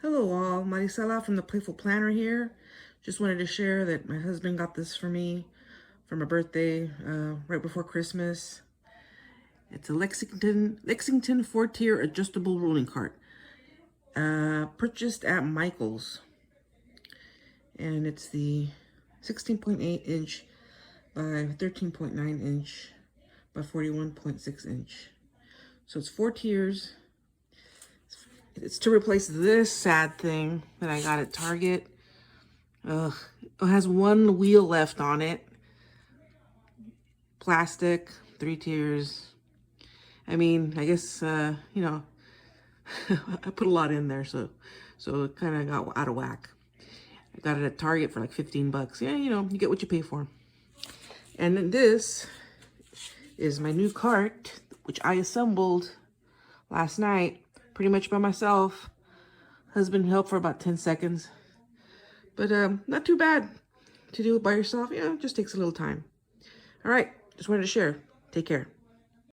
Hello all, Marisela from the Playful Planner here. Just wanted to share that my husband got this for me for my birthday right before Christmas. It's a Lexington 4-tier adjustable rolling cart. Purchased at Michael's. And it's the 16.8 inch by 13.9 inch by 41.6 inch. So it's 4 tiers. It's to replace this sad thing that I got at Target. It has one wheel left on it. Plastic, 3 tiers. I mean, I guess, I put a lot in there, so it kind of got out of whack. I got it at Target for like 15 bucks. Yeah, you get what you pay for. And then this is my new cart, which I assembled last night pretty much by myself. Husband helped for about 10 seconds. But not too bad to do it by yourself. Yeah, it just takes a little time. All right, just wanted to share. Take care.